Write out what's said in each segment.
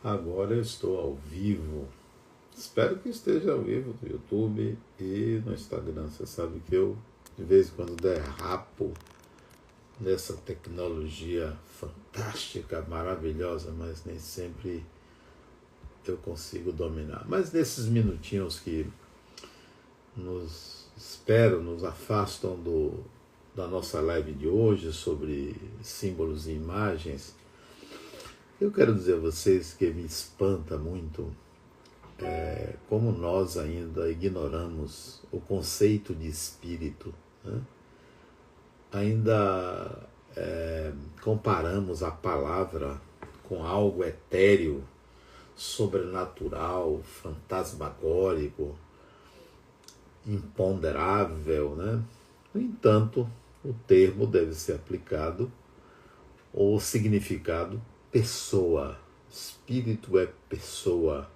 Agora eu estou ao vivo. Espero que esteja ao vivo no YouTube e no Instagram. Você sabe que eu, de vez em quando, derrapo nessa tecnologia fantástica, maravilhosa, mas nem sempre eu consigo dominar. Mas nesses minutinhos que nos afastam da nossa live de hoje sobre símbolos e imagens, eu quero dizer a vocês que me espanta muito como nós ainda ignoramos o conceito de espírito, né? Ainda comparamos a palavra com algo etéreo, sobrenatural, fantasmagórico, imponderável, né? No entanto, o termo deve ser aplicado ou significado pessoa. Espírito é pessoa,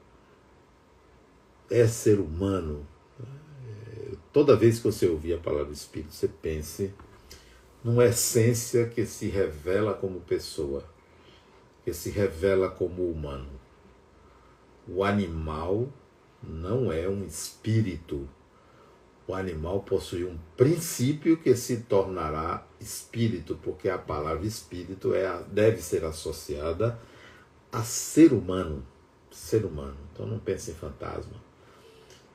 é ser humano. Toda vez que você ouvir a palavra espírito, você pense numa essência que se revela como pessoa, que se revela como humano. O animal não é um espírito. O animal possui um princípio que se tornará espírito, porque a palavra espírito deve ser associada a ser humano. Ser humano. Então não pense em fantasma.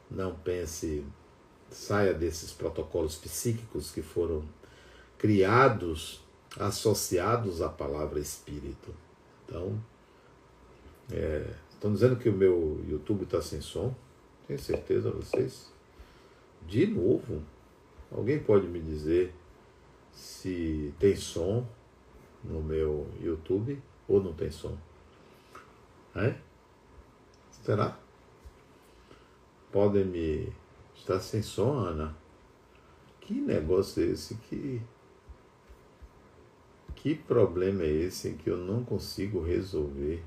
Não pense, saia desses protocolos psíquicos que foram criados, associados à palavra espírito. Então, estão dizendo que o meu YouTube está sem som? Tenho certeza, vocês? De novo? Alguém pode me dizer se tem som no meu YouTube ou não tem som? Será? Podem me... Está sem som, Ana? Que negócio é esse? Que problema é esse que eu não consigo resolver?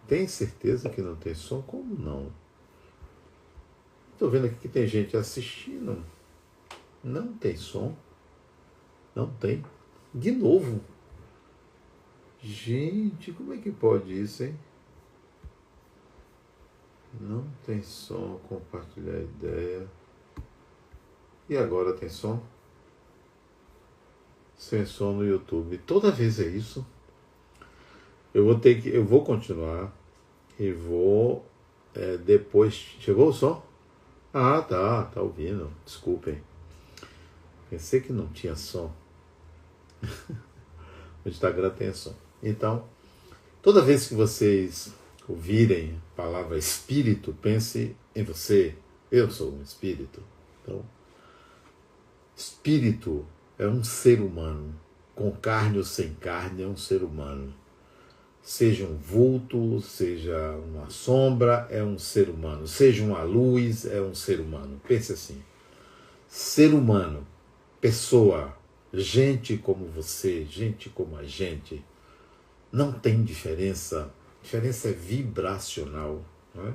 Tem certeza que não tem som? Como não? Estou vendo aqui que tem gente assistindo. Não tem som. Não tem. De novo. Gente, como é que pode isso, hein? Não tem som. Compartilhar ideia. E agora tem som? Sem som no YouTube. Toda vez é isso. Eu vou continuar e vou depois. Chegou o som? Ah, tá ouvindo. Desculpem. Pensei que não tinha som. O Instagram tem som. Então, toda vez que vocês ouvirem a palavra espírito, pense em você. Eu sou um espírito. Então, espírito é um ser humano. Com carne ou sem carne, é um ser humano. Seja um vulto, seja uma sombra, é um ser humano. Seja uma luz, é um ser humano. Pense assim. Ser humano, pessoa, gente como você, gente como a gente, não tem diferença. A diferença é vibracional. Não é?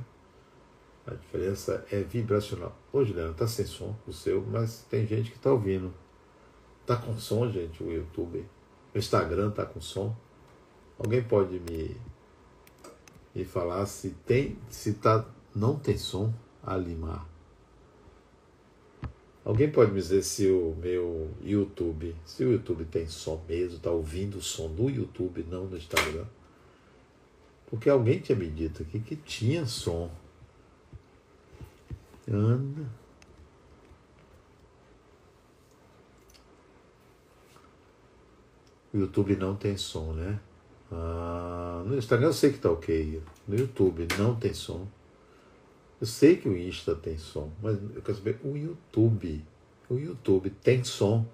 A diferença é vibracional. Ô, Juliana, tá sem som o seu, mas tem gente que tá ouvindo. Tá com som, gente, o YouTube. O Instagram tá com som. Alguém pode me falar se não tem som, Alimar? Alguém pode me dizer se o meu YouTube, se o YouTube tem som mesmo, está ouvindo o som no YouTube, não no Instagram? Porque alguém tinha me dito aqui que tinha som. Ana. O YouTube não tem som, né? No Instagram eu sei que tá ok. No YouTube não tem som. Eu sei que o Insta tem som, mas eu quero saber o YouTube. O YouTube tem som.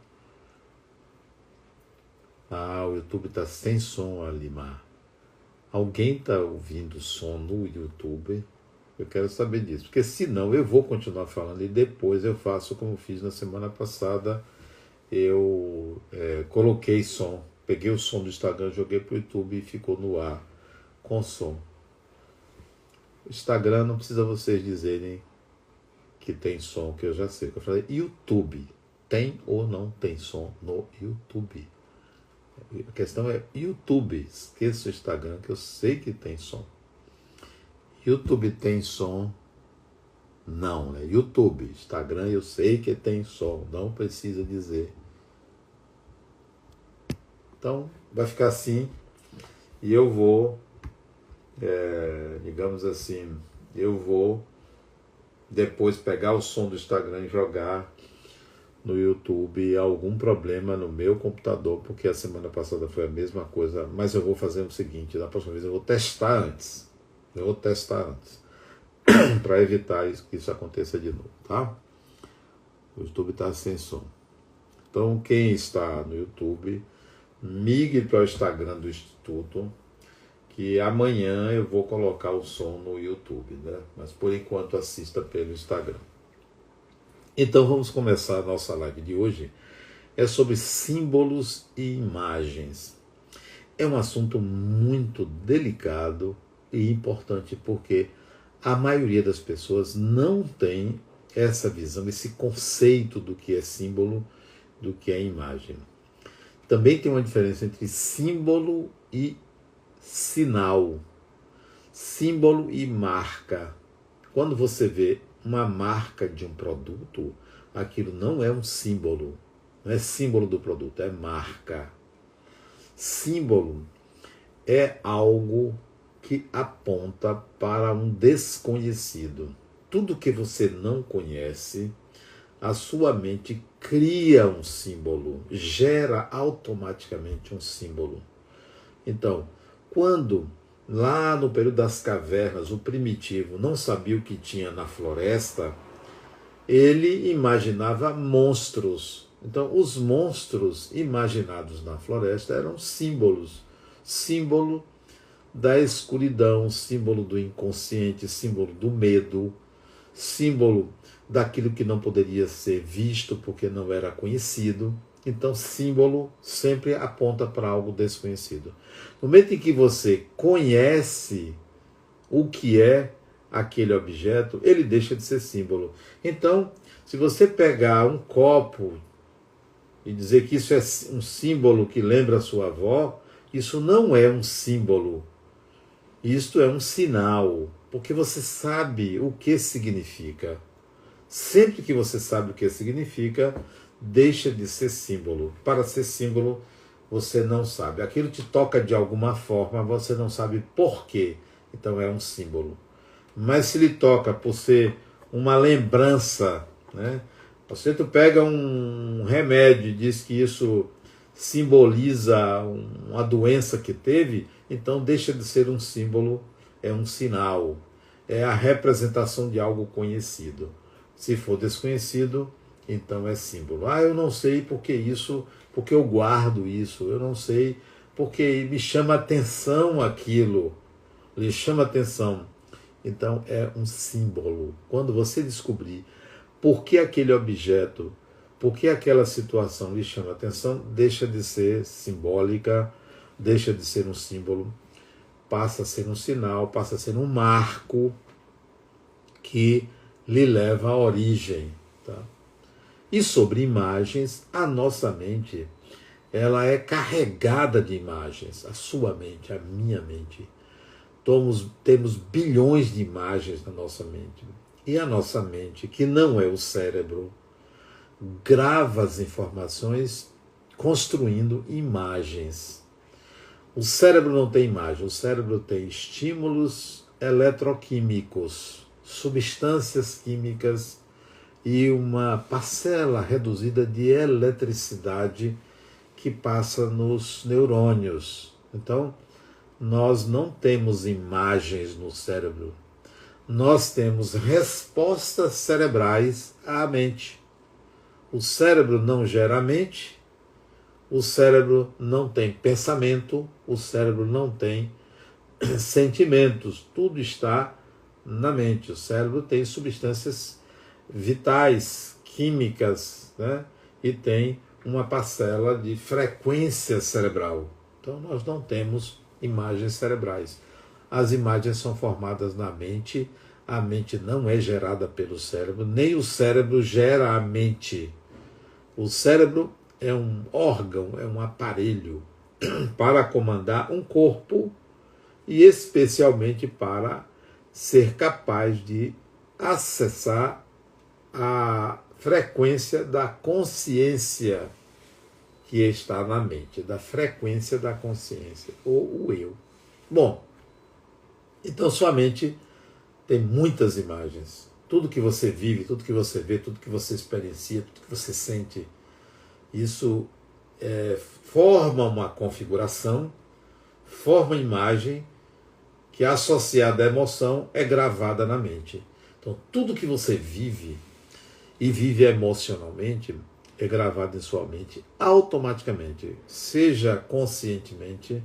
O YouTube tá sem som, Alimar. Alguém tá ouvindo som no YouTube? Eu quero saber disso. Porque senão eu vou continuar falando e depois eu faço como fiz na semana passada. Eu coloquei som. Peguei o som do Instagram, joguei pro YouTube e ficou no ar com som. O Instagram não precisa vocês dizerem que tem som, que eu já sei. Eu falei, YouTube, tem ou não tem som no YouTube? A questão é YouTube. Esqueça o Instagram, que eu sei que tem som. YouTube tem som? Não, né? YouTube. Instagram eu sei que tem som. Não precisa dizer. Então, vai ficar assim. E eu vou, digamos assim, eu vou depois pegar o som do Instagram e jogar no YouTube. Algum problema no meu computador, porque a semana passada foi a mesma coisa. Mas eu vou fazer o seguinte, da próxima vez eu vou testar antes. Para evitar que isso aconteça de novo, tá? O YouTube está sem som. Então, quem está no YouTube, migre para o Instagram do Instituto, que amanhã eu vou colocar o som no YouTube, né? Mas por enquanto assista pelo Instagram. Então vamos começar a nossa live de hoje. É sobre símbolos e imagens. É um assunto muito delicado e importante porque a maioria das pessoas não tem essa visão, esse conceito do que é símbolo, do que é imagem. Também tem uma diferença entre símbolo e sinal, símbolo e marca. Quando você vê uma marca de um produto, aquilo não é um símbolo, não é símbolo do produto, é marca. Símbolo é algo que aponta para um desconhecido. Tudo que você não conhece, a sua mente cria um símbolo, gera automaticamente um símbolo. Então, quando lá no período das cavernas o primitivo não sabia o que tinha na floresta, ele imaginava monstros. Então, os monstros imaginados na floresta eram símbolos. Símbolo da escuridão, símbolo do inconsciente, símbolo do medo, símbolo daquilo que não poderia ser visto porque não era conhecido. Então, símbolo sempre aponta para algo desconhecido. No momento em que você conhece o que é aquele objeto, ele deixa de ser símbolo. Então, se você pegar um copo e dizer que isso é um símbolo que lembra a sua avó, isso não é um símbolo. Isto é um sinal, porque você sabe o que significa. Sempre que você sabe o que significa, deixa de ser símbolo. Para ser símbolo, você não sabe. Aquilo te toca de alguma forma, você não sabe por quê. Então é um símbolo. Mas se lhe toca por ser uma lembrança, né? Você pega um remédio e diz que isso simboliza uma doença que teve, então deixa de ser um símbolo, é um sinal, é a representação de algo conhecido. Se for desconhecido, então é símbolo. Eu não sei porque isso, porque eu guardo isso, eu não sei porque me chama atenção aquilo, lhe chama atenção. Então é um símbolo. Quando você descobrir por que aquele objeto, por que aquela situação lhe chama atenção, deixa de ser simbólica, deixa de ser um símbolo, passa a ser um sinal, passa a ser um marco que lhe leva à origem. Tá? E sobre imagens, a nossa mente, ela é carregada de imagens, a sua mente, a minha mente. Temos bilhões de imagens na nossa mente. E a nossa mente, que não é o cérebro, grava as informações construindo imagens. O cérebro não tem imagem, o cérebro tem estímulos eletroquímicos, substâncias químicas e uma parcela reduzida de eletricidade que passa nos neurônios. Então, nós não temos imagens no cérebro, nós temos respostas cerebrais à mente. O cérebro não gera a mente, o cérebro não tem pensamento, o cérebro não tem sentimentos, tudo está na mente. O cérebro tem substâncias vitais, químicas, né? E tem uma parcela de frequência cerebral. Então nós não temos imagens cerebrais. As imagens são formadas na mente, a mente não é gerada pelo cérebro, nem o cérebro gera a mente. O cérebro é um órgão, é um aparelho para comandar um corpo e especialmente para ser capaz de acessar a frequência da consciência que está na mente, da frequência da consciência, ou o eu. Bom, então sua mente tem muitas imagens. Tudo que você vive, tudo que você vê, tudo que você experiencia, tudo que você sente, isso forma uma configuração, forma imagem que, associada à emoção, é gravada na mente. Então, tudo que você vive e vive emocionalmente é gravado em sua mente automaticamente, seja conscientemente,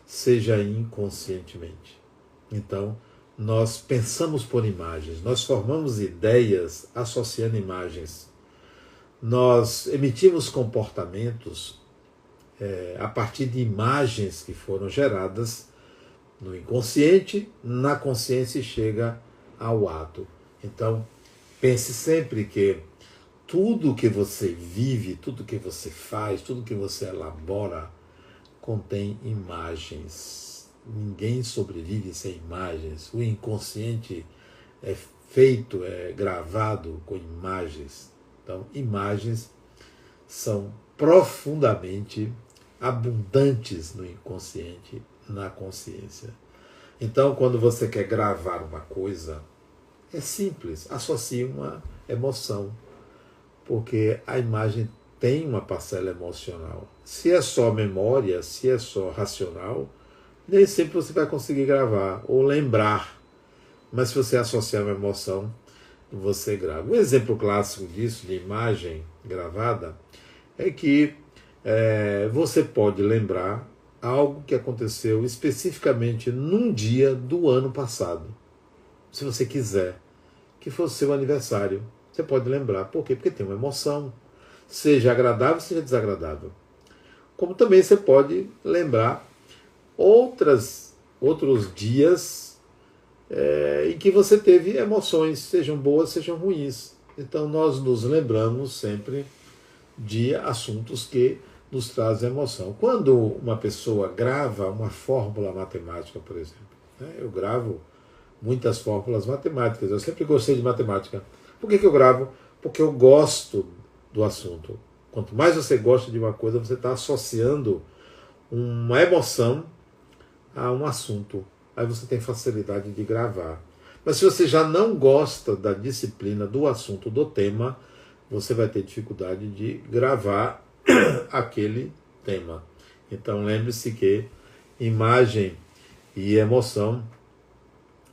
seja inconscientemente. Então, nós pensamos por imagens, nós formamos ideias associando imagens, nós emitimos comportamentos a partir de imagens que foram geradas no inconsciente, na consciência e chega ao ato. Então, pense sempre que tudo que você vive, tudo que você faz, tudo que você elabora contém imagens. Ninguém sobrevive sem imagens. O inconsciente é feito, é gravado com imagens. Então, imagens são profundamente abundantes no inconsciente, na consciência. Então, quando você quer gravar uma coisa, é simples, associe uma emoção, porque a imagem tem uma parcela emocional. Se é só memória, se é só racional, nem sempre você vai conseguir gravar ou lembrar. Mas se você associar uma emoção, você grava. Um exemplo clássico disso, de imagem gravada, é que você pode lembrar algo que aconteceu especificamente num dia do ano passado. Se você quiser, que fosse seu aniversário, você pode lembrar. Por quê? Porque tem uma emoção, seja agradável, seja desagradável. Como também você pode lembrar outros dias em que você teve emoções, sejam boas, sejam ruins. Então nós nos lembramos sempre de assuntos que nos trazem emoção. Quando uma pessoa grava uma fórmula matemática, por exemplo, eu gravo muitas fórmulas matemáticas, eu sempre gostei de matemática. Por que eu gravo? Porque eu gosto do assunto. Quanto mais você gosta de uma coisa, você está associando uma emoção a um assunto. Aí você tem facilidade de gravar. Mas se você já não gosta da disciplina, do assunto, do tema, você vai ter dificuldade de gravar aquele tema. Então lembre-se que imagem e emoção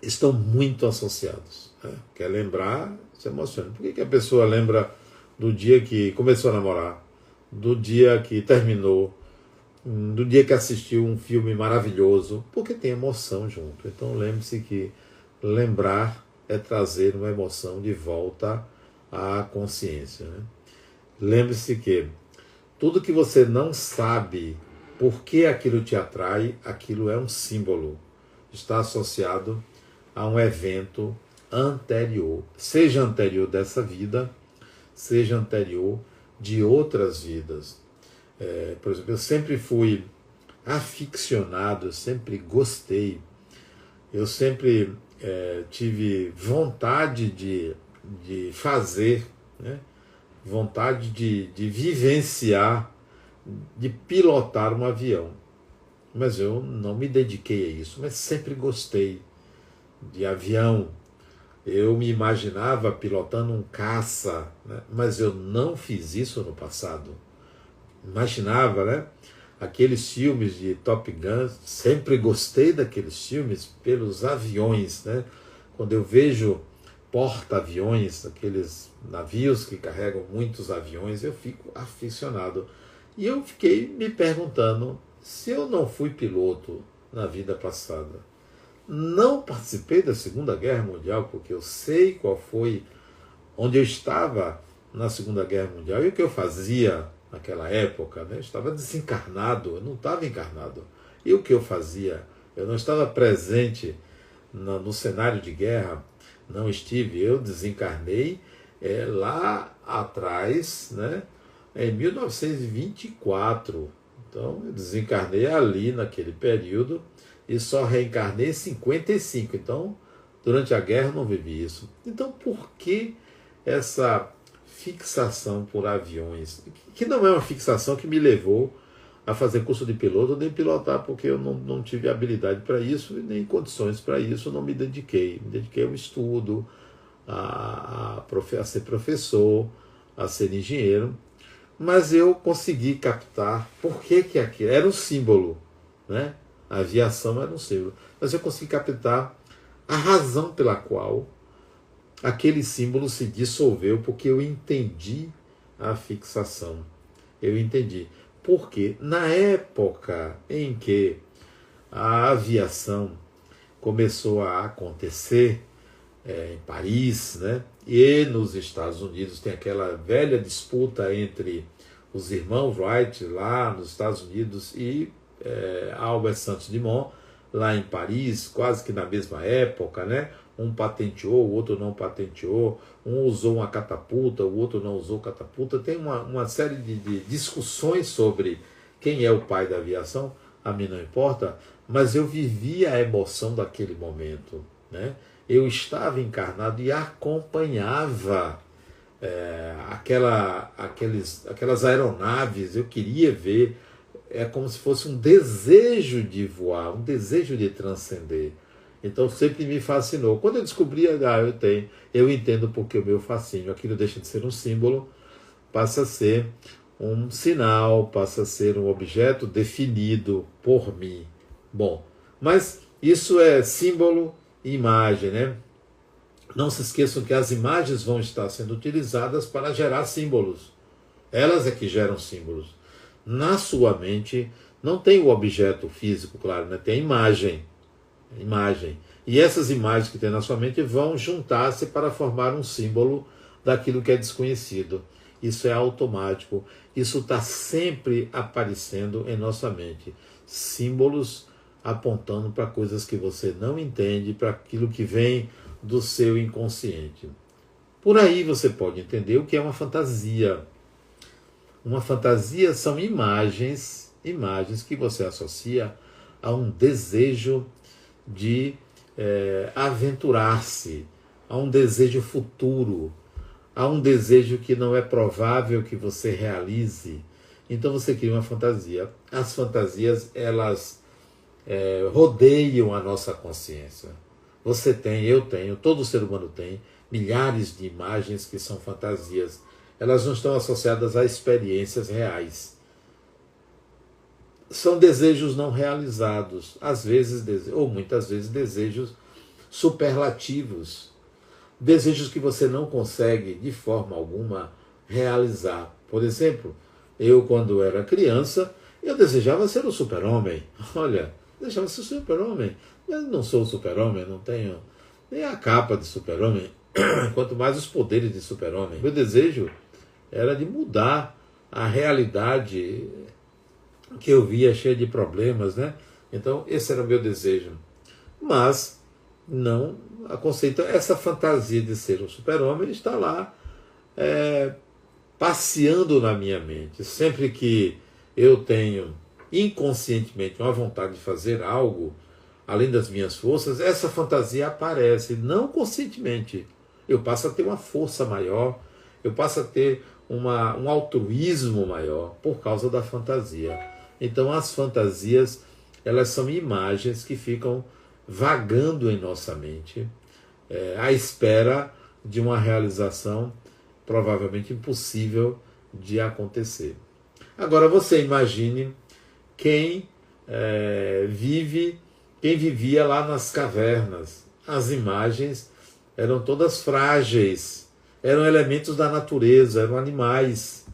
estão muito associados. Quer lembrar, se emociona. Por que a pessoa lembra do dia que começou a namorar, do dia que terminou, do dia que assistiu um filme maravilhoso? Porque tem emoção junto. Então lembre-se que lembrar é trazer uma emoção de volta à consciência. Lembre-se que tudo que você não sabe por que aquilo te atrai, aquilo é um símbolo. Está associado a um evento anterior. Seja anterior dessa vida, seja anterior de outras vidas. Por exemplo, eu sempre fui aficionado, eu sempre gostei, eu sempre tive vontade de fazer, vontade de vivenciar, de pilotar um avião. Mas eu não me dediquei a isso, mas sempre gostei de avião. Eu me imaginava pilotando um caça, mas eu não fiz isso no passado. Imaginava, aqueles filmes de Top Gun, sempre gostei daqueles filmes pelos aviões, Quando eu vejo porta-aviões, aqueles navios que carregam muitos aviões, eu fico aficionado. E eu fiquei me perguntando, se eu não fui piloto na vida passada, não participei da Segunda Guerra Mundial, porque eu sei qual foi, onde eu estava na Segunda Guerra Mundial e o que eu fazia naquela época, Eu estava desencarnado, eu não estava encarnado. E o que eu fazia? Eu não estava presente no cenário de guerra, não estive, eu desencarnei lá atrás, em 1924. Então, eu desencarnei ali naquele período e só reencarnei em 55. Então, durante a guerra eu não vivi isso. Então, por que essa fixação por aviões? Que não é uma fixação que me levou a fazer curso de piloto, nem pilotar, porque eu não tive habilidade para isso, nem condições para isso, não me dediquei. Me dediquei ao estudo, a ser professor, a ser engenheiro. Mas eu consegui captar por que aquilo era um símbolo, né? A aviação era um símbolo. Mas eu consegui captar a razão pela qual aquele símbolo se dissolveu, porque eu entendi a fixação. Eu entendi. Porque na época em que a aviação começou a acontecer, em Paris, né? E nos Estados Unidos tem aquela velha disputa entre os irmãos Wright lá nos Estados Unidos e Albert Santos Dumont lá em Paris, quase que na mesma época, né? Um patenteou, o outro não patenteou, um usou uma catapulta, o outro não usou catapulta. Tem uma série de discussões sobre quem é o pai da aviação, a mim não importa, mas eu vivi a emoção daquele momento, né? Eu estava encarnado e acompanhava aquelas aeronaves, eu queria ver, é como se fosse um desejo de voar, um desejo de transcender. Então sempre me fascinou. Quando eu descobri, eu entendo porque o meu fascínio, aquilo deixa de ser um símbolo, passa a ser um sinal, passa a ser um objeto definido por mim. Bom, mas isso é símbolo e imagem, né? Não se esqueçam que as imagens vão estar sendo utilizadas para gerar símbolos. Elas é que geram símbolos. Na sua mente não tem o objeto físico, claro, né? Tem a imagem. E essas imagens que tem na sua mente vão juntar-se para formar um símbolo daquilo que é desconhecido. Isso é automático. Isso está sempre aparecendo em nossa mente. Símbolos apontando para coisas que você não entende, para aquilo que vem do seu inconsciente. Por aí você pode entender o que é uma fantasia. Uma fantasia são imagens que você associa a um desejo de aventurar-se, a um desejo futuro, a um desejo que não é provável que você realize. Então você cria uma fantasia. As fantasias, elas rodeiam a nossa consciência. Você tem, eu tenho, todo ser humano tem milhares de imagens que são fantasias. Elas não estão associadas a experiências reais. São desejos não realizados, às vezes, ou muitas vezes, desejos superlativos. Desejos que você não consegue, de forma alguma, realizar. Por exemplo, eu, quando era criança, eu desejava ser o super-homem. Olha, desejava ser o super-homem. Mas não sou o super-homem, não tenho nem a capa de super-homem, quanto mais os poderes de super-homem. Meu desejo era de mudar a realidade que eu via cheia de problemas, né? Então, esse era o meu desejo. Mas, não conceito, essa fantasia de ser um super-homem está lá passeando na minha mente. Sempre que eu tenho inconscientemente uma vontade de fazer algo, além das minhas forças, essa fantasia aparece, não conscientemente. Eu passo a ter uma força maior, eu passo a ter um altruísmo maior por causa da fantasia. Então as fantasias, elas são imagens que ficam vagando em nossa mente, à espera de uma realização provavelmente impossível de acontecer. Agora você imagine quem vivia lá nas cavernas. As imagens eram todas frágeis, eram elementos da natureza, eram animais,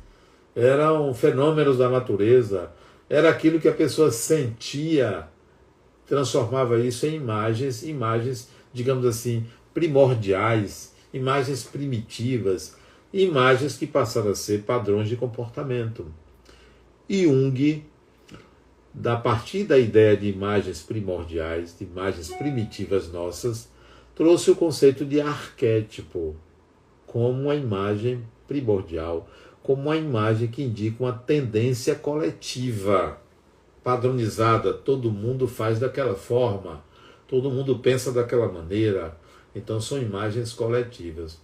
eram fenômenos da natureza, era aquilo que a pessoa sentia, transformava isso em imagens, digamos assim, primordiais, imagens primitivas, imagens que passaram a ser padrões de comportamento. Jung, a partir da ideia de imagens primordiais, de imagens primitivas nossas, trouxe o conceito de arquétipo como uma imagem primordial, como uma imagem que indica uma tendência coletiva. padronizada, todo mundo faz daquela forma, todo mundo pensa daquela maneira. Então são imagens coletivas.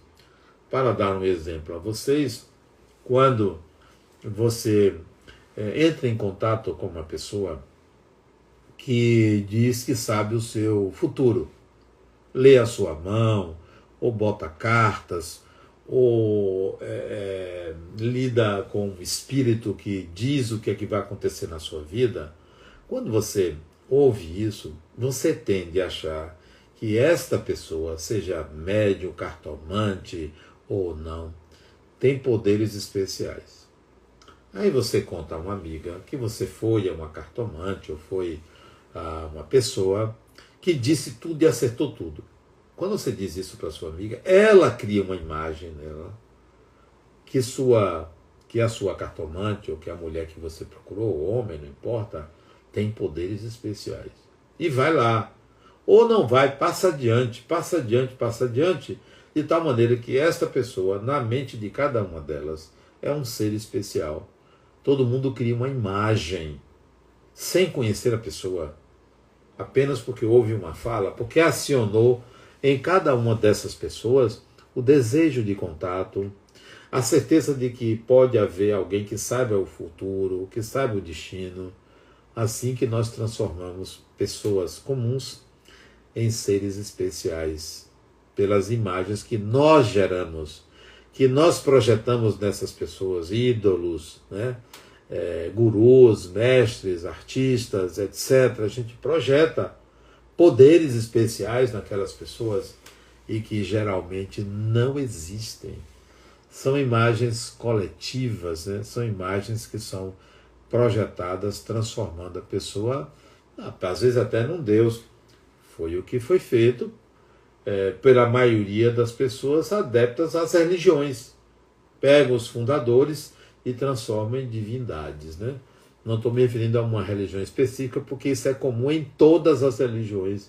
Para dar um exemplo a vocês, quando você entra em contato com uma pessoa que diz que sabe o seu futuro, lê a sua mão, ou bota cartas, ou lida com um espírito que diz o que é que vai acontecer na sua vida, quando você ouve isso, você tende a achar que esta pessoa, seja médium, cartomante ou não, tem poderes especiais. Aí você conta a uma amiga que você foi a uma cartomante ou foi a uma pessoa que disse tudo e acertou tudo. Quando você diz isso para sua amiga, ela cria uma imagem nela que a sua cartomante ou que a mulher que você procurou, o homem, não importa, tem poderes especiais. E vai lá. Ou não vai, passa adiante, passa adiante, passa adiante, de tal maneira que esta pessoa, na mente de cada uma delas, é um ser especial. Todo mundo cria uma imagem, sem conhecer a pessoa, apenas porque houve uma fala, porque acionou em cada uma dessas pessoas o desejo de contato, a certeza de que pode haver alguém que saiba o futuro, que saiba o destino, assim que nós transformamos pessoas comuns em seres especiais, pelas imagens que nós geramos, que nós projetamos nessas pessoas, ídolos, né? Gurus, mestres, artistas, etc. A gente projeta poderes especiais naquelas pessoas e que geralmente não existem. São imagens coletivas, né? São imagens que são projetadas, transformando a pessoa, às vezes até num Deus. Foi o que foi feito pela maioria das pessoas adeptas às religiões. Pegam os fundadores e transformam em divindades, né? Não estou me referindo a uma religião específica, porque isso é comum em todas as religiões.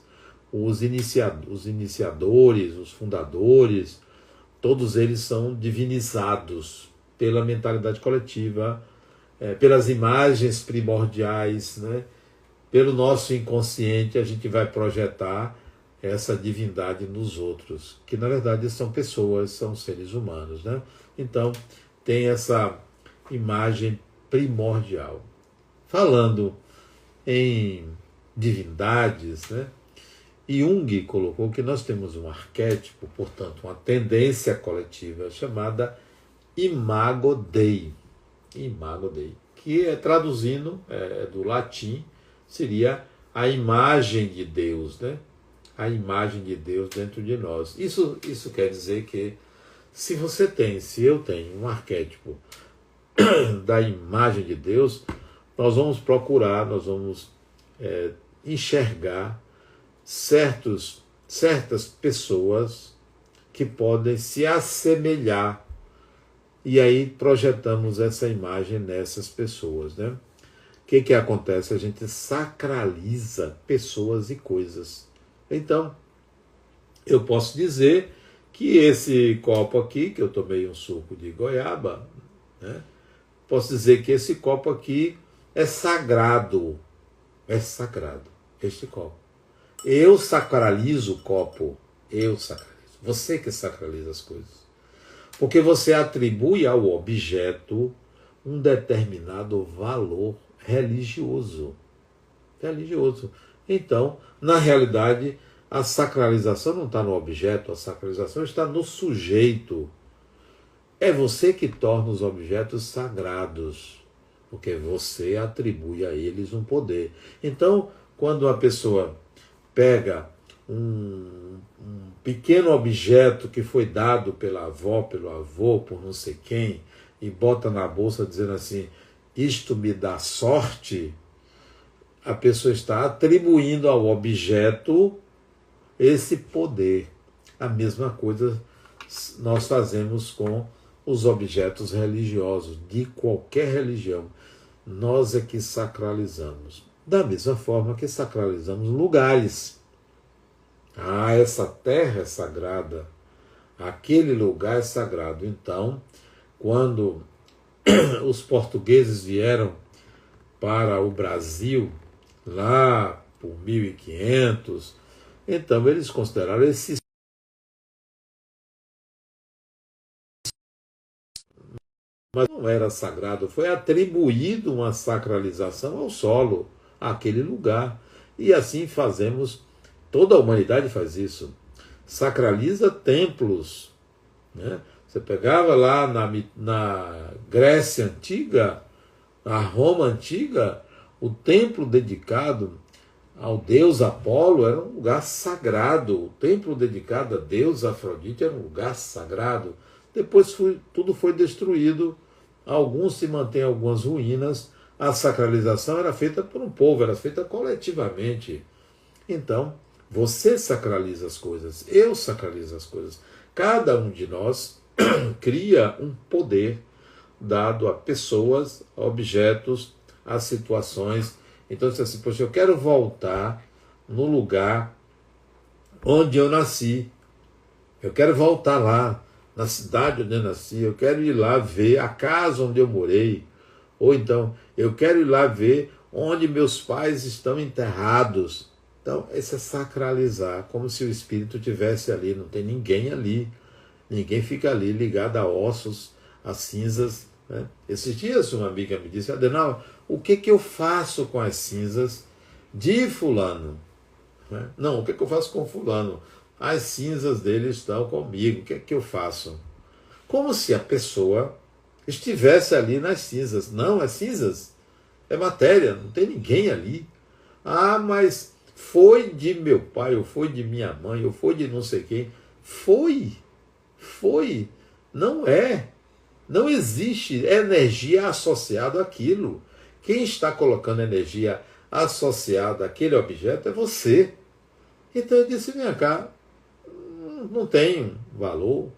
Os iniciadores, os fundadores, todos eles são divinizados pela mentalidade coletiva, pelas imagens primordiais, né? Pelo nosso inconsciente, a gente vai projetar essa divindade nos outros, que na verdade são pessoas, são seres humanos, né? Então, tem essa imagem primordial. Falando em divindades, né? Jung colocou que nós temos um arquétipo, portanto, uma tendência coletiva chamada Imago Dei. Imago Dei, que traduzindo do latim, seria a imagem de Deus, né? A imagem de Deus dentro de nós. Isso quer dizer que se eu tenho um arquétipo da imagem de Deus, nós vamos procurar, nós vamos enxergar certas pessoas que podem se assemelhar, e aí projetamos essa imagem nessas pessoas, né? O que acontece? A gente sacraliza pessoas e coisas. Então, eu posso dizer que esse copo aqui, que eu tomei um suco de goiaba, né? Posso dizer que esse copo aqui é sagrado. É sagrado, este copo. Eu sacralizo o copo. Eu sacralizo. Você que sacraliza as coisas. Porque você atribui ao objeto um determinado valor religioso. Religioso. Então, na realidade, a sacralização não está no objeto, a sacralização está no sujeito. É você que torna os objetos sagrados, porque você atribui a eles um poder. Então, quando a pessoa pega um pequeno objeto que foi dado pela avó, pelo avô, por não sei quem, e bota na bolsa dizendo assim, isto me dá sorte, a pessoa está atribuindo ao objeto esse poder. A mesma coisa nós fazemos com os objetos religiosos, de qualquer religião. Nós é que sacralizamos. Da mesma forma que sacralizamos lugares. Essa terra é sagrada, aquele lugar é sagrado. Então, quando os portugueses vieram para o Brasil, lá por 1500, então eles consideraram esse, mas não era sagrado, foi atribuído uma sacralização ao solo, àquele lugar. E assim fazemos, toda a humanidade faz isso. Sacraliza templos, né? Você pegava lá na Grécia Antiga, na Roma Antiga, o templo dedicado ao deus Apolo era um lugar sagrado. O templo dedicado a deus Afrodite era um lugar sagrado. Depois tudo foi destruído. Alguns se mantêm algumas ruínas. A sacralização era feita por um povo, era feita coletivamente. Então, você sacraliza as coisas, eu sacralizo as coisas. Cada um de nós cria um poder dado a pessoas, a objetos, a situações. Então, se assim, poxa, eu quero voltar no lugar onde eu nasci. Eu quero voltar lá, na cidade onde eu nasci. Eu quero ir lá ver a casa onde eu morei. Ou então, eu quero ir lá ver onde meus pais estão enterrados. Então, esse é sacralizar, como se o espírito estivesse ali. Não tem ninguém ali. Ninguém fica ali ligado a ossos, a cinzas. Né? Esses dias uma amiga me disse: Adenal, o que eu faço com as cinzas de fulano? Né? Não, o que eu faço com fulano? As cinzas dele estão comigo, o que eu faço? Como se a pessoa estivesse ali nas cinzas. Não, as cinzas é matéria, não tem ninguém ali. Ah, mas foi de meu pai, ou foi de minha mãe, ou foi de não sei quem. Foi. Não é. Não existe energia associada àquilo. Quem está colocando energia associada àquele objeto é você. Então eu disse, vem cá, não tem valor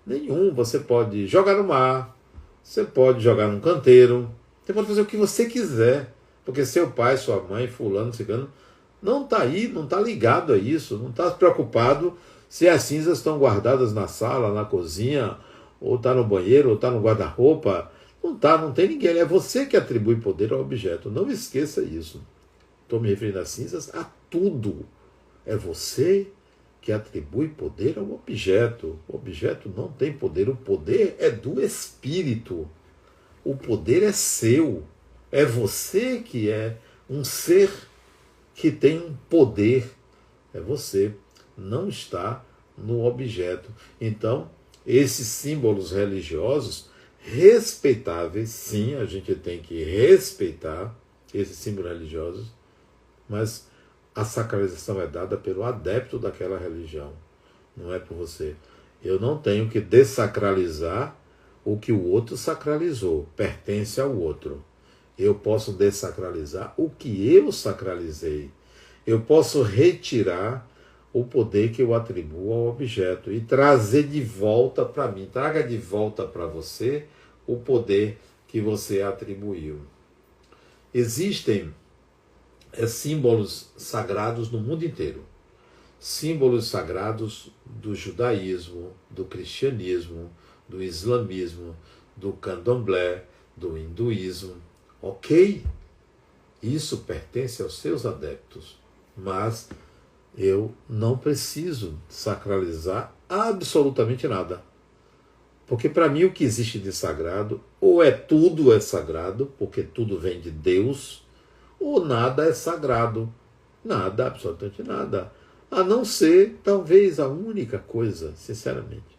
nenhum. Você pode jogar no mar, você pode jogar num canteiro, você pode fazer o que você quiser, porque seu pai, sua mãe, fulano, cigano, não está aí, não está ligado a isso, não está preocupado se as cinzas estão guardadas na sala, na cozinha, ou está no banheiro, ou está no guarda-roupa. Não tem ninguém. É você que atribui poder ao objeto. Não esqueça isso. Estou me referindo às cinzas, a tudo. É você que atribui poder ao objeto. O objeto não tem poder. O poder é do espírito. O poder é seu. É você que é um ser que tem um poder. É você. Não está no objeto. Então, esses símbolos religiosos, respeitáveis, sim, a gente tem que respeitar esses símbolos religiosos, mas a sacralização é dada pelo adepto daquela religião, não é por você. Eu não tenho que dessacralizar o que o outro sacralizou, pertence ao outro. Eu posso dessacralizar o que eu sacralizei. Eu posso retirar o poder que eu atribuo ao objeto e trazer de volta para mim. Traga de volta para você o poder que você atribuiu. Existem símbolos sagrados no mundo inteiro. Símbolos sagrados do judaísmo, do cristianismo, do islamismo, do candomblé, do hinduísmo. Ok? Isso pertence aos seus adeptos. Mas eu não preciso sacralizar absolutamente nada. Porque para mim o que existe de sagrado, ou tudo é sagrado, porque tudo vem de Deus, ou nada é sagrado. Nada, absolutamente nada. A não ser, talvez, a única coisa, sinceramente.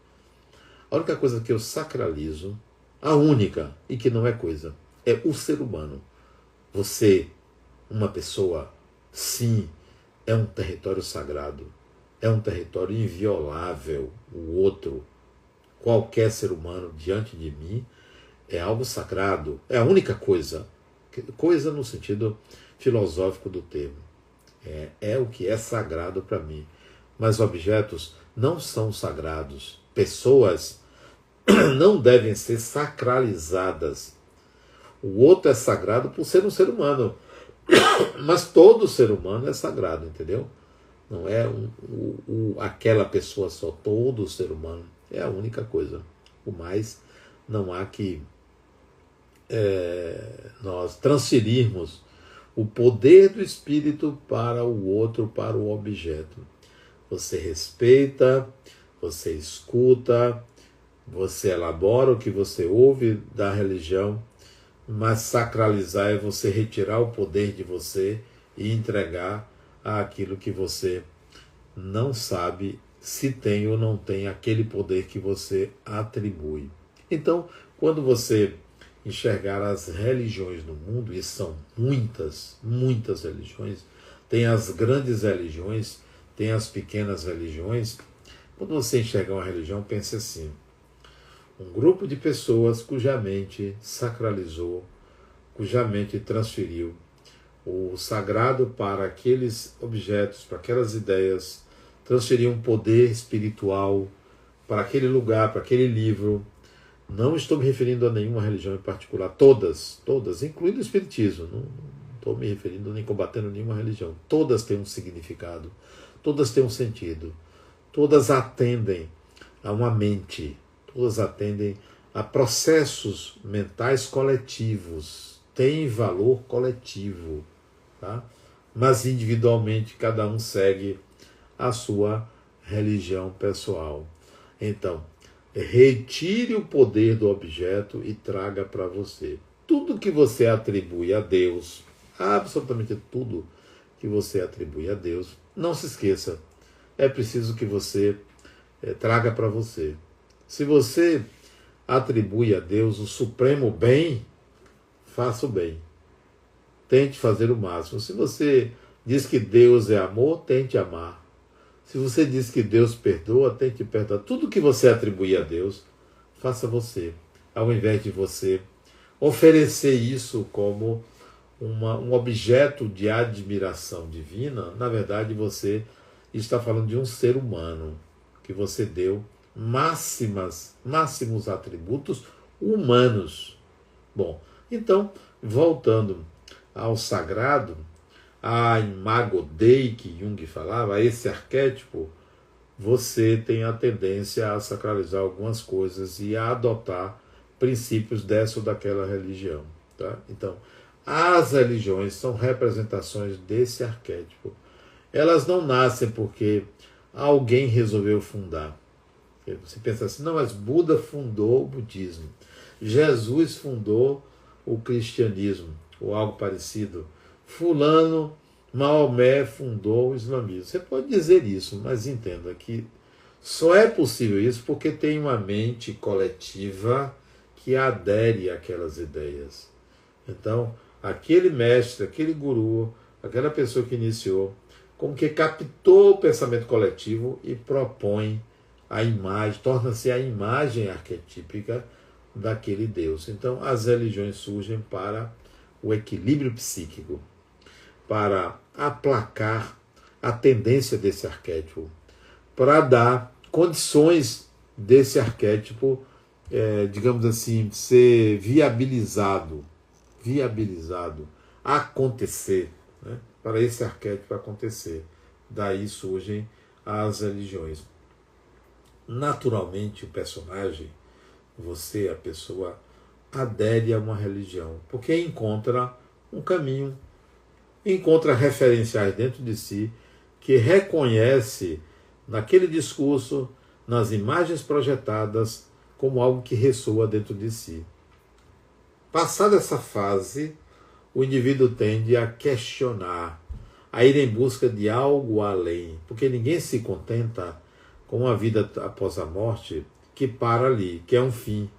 A única coisa que eu sacralizo, a única, e que não é coisa, é o ser humano. Você, uma pessoa, sim, é um território sagrado, é um território inviolável. O outro, qualquer ser humano diante de mim, é algo sagrado, é a única coisa. Coisa no sentido filosófico do termo. É o que é sagrado para mim. Mas objetos não são sagrados. Pessoas não devem ser sacralizadas. O outro é sagrado por ser um ser humano. Mas todo ser humano é sagrado, entendeu? Não é aquela pessoa só, todo ser humano é a única coisa. O mais não há que nós transferirmos o poder do espírito para o outro, para o objeto. Você respeita, você escuta, você elabora o que você ouve da religião, mas sacralizar é você retirar o poder de você e entregar àquilo que você não sabe se tem ou não tem aquele poder que você atribui. Então, quando você enxergar as religiões no mundo, e são muitas, muitas religiões, tem as grandes religiões, tem as pequenas religiões. Quando você enxergar uma religião, pense assim: um grupo de pessoas cuja mente sacralizou, cuja mente transferiu o sagrado para aqueles objetos, para aquelas ideias, transferiu um poder espiritual para aquele lugar, para aquele livro. Não estou me referindo a nenhuma religião em particular, todas, incluindo o Espiritismo. Não estou me referindo nem combatendo nenhuma religião. Todas têm um significado, todas têm um sentido, todas atendem a uma mente, todas atendem a processos mentais coletivos, têm valor coletivo, tá? Mas individualmente cada um segue a sua religião pessoal. Então, retire o poder do objeto e traga para você. Tudo que você atribui a Deus, absolutamente tudo que você atribui a Deus, não se esqueça, é preciso que você traga para você. Se você atribui a Deus o supremo bem, faça o bem. Tente fazer o máximo. Se você diz que Deus é amor, tente amar. Se você diz que Deus perdoa, tente perdoar. Tudo que você atribui a Deus, faça você. Ao invés de você oferecer isso como um objeto de admiração divina, na verdade você está falando de um ser humano que você deu máximos atributos humanos. Bom, então, voltando ao sagrado, a imago Dei que Jung falava, a esse arquétipo, você tem a tendência a sacralizar algumas coisas e a adotar princípios dessa ou daquela religião. Tá? Então, as religiões são representações desse arquétipo. Elas não nascem porque alguém resolveu fundar. Você pensa assim, não, mas Buda fundou o budismo, Jesus fundou o cristianismo, ou algo parecido, fulano, Maomé fundou o islamismo. Você pode dizer isso, mas entenda que só é possível isso porque tem uma mente coletiva que adere àquelas ideias. Então, aquele mestre, aquele guru, aquela pessoa que iniciou, como que captou o pensamento coletivo e propõe a imagem, torna-se a imagem arquetípica daquele Deus. Então, as religiões surgem para o equilíbrio psíquico, para aplacar a tendência desse arquétipo, para dar condições desse arquétipo, digamos assim, ser viabilizado, acontecer, né? Para esse arquétipo acontecer. Daí surgem as religiões. Naturalmente, o personagem, você, a pessoa, adere a uma religião, porque encontra um caminho, encontra referenciais dentro de si, que reconhece naquele discurso, nas imagens projetadas, como algo que ressoa dentro de si. Passada essa fase, o indivíduo tende a questionar, a ir em busca de algo além, porque ninguém se contenta com uma vida após a morte que para ali, que é um fim.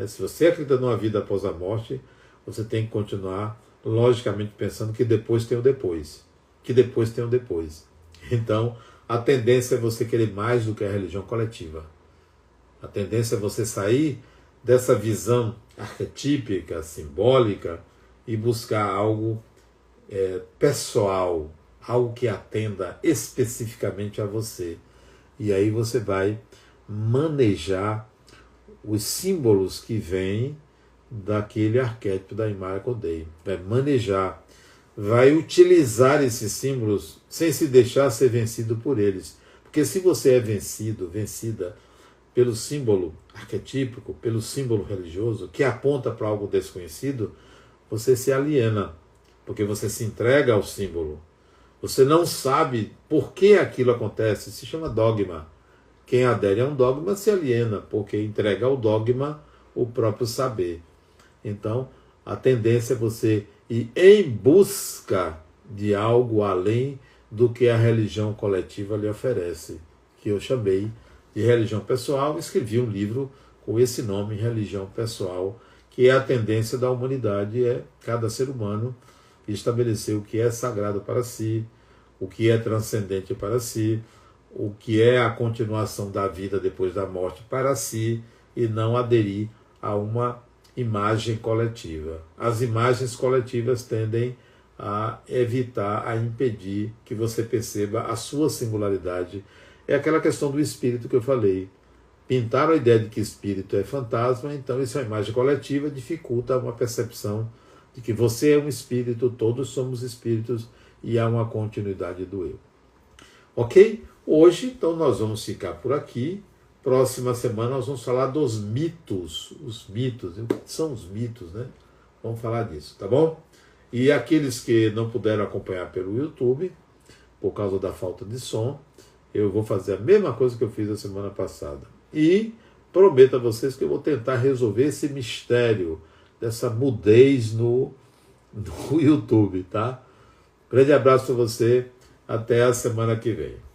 Se você acredita numa vida após a morte, você tem que continuar, logicamente, pensando que depois tem o depois. Que depois tem o depois. Então, a tendência é você querer mais do que a religião coletiva. A tendência é você sair dessa visão arquetípica, simbólica, e buscar algo pessoal, algo que atenda especificamente a você. E aí você vai manejar os símbolos que vêm daquele arquétipo da Imago Dei. Vai manejar, vai utilizar esses símbolos sem se deixar ser vencido por eles. Porque se você é vencido, vencida pelo símbolo arquetípico, pelo símbolo religioso, que aponta para algo desconhecido, você se aliena, porque você se entrega ao símbolo. Você não sabe por que aquilo acontece, se chama dogma. Quem adere a um dogma se aliena, porque entrega ao dogma o próprio saber. Então, a tendência é você ir em busca de algo além do que a religião coletiva lhe oferece, que eu chamei de religião pessoal. Escrevi um livro com esse nome, Religião Pessoal, que é a tendência da humanidade, é cada ser humano estabelecer o que é sagrado para si, o que é transcendente para si, o que é a continuação da vida depois da morte para si, e não aderir a uma imagem coletiva. As imagens coletivas tendem a evitar, a impedir que você perceba a sua singularidade. É aquela questão do espírito que eu falei. Pintaram a ideia de que espírito é fantasma, então isso é uma imagem coletiva, dificulta uma percepção de que você é um espírito, todos somos espíritos, e há uma continuidade do eu. Ok? Hoje, então, nós vamos ficar por aqui. Próxima semana nós vamos falar dos mitos. Os mitos, o que são os mitos, né? Vamos falar disso, tá bom? E aqueles que não puderam acompanhar pelo YouTube, por causa da falta de som, eu vou fazer a mesma coisa que eu fiz a semana passada. E prometo a vocês que eu vou tentar resolver esse mistério dessa mudez no YouTube, tá? Grande abraço para você, até a semana que vem.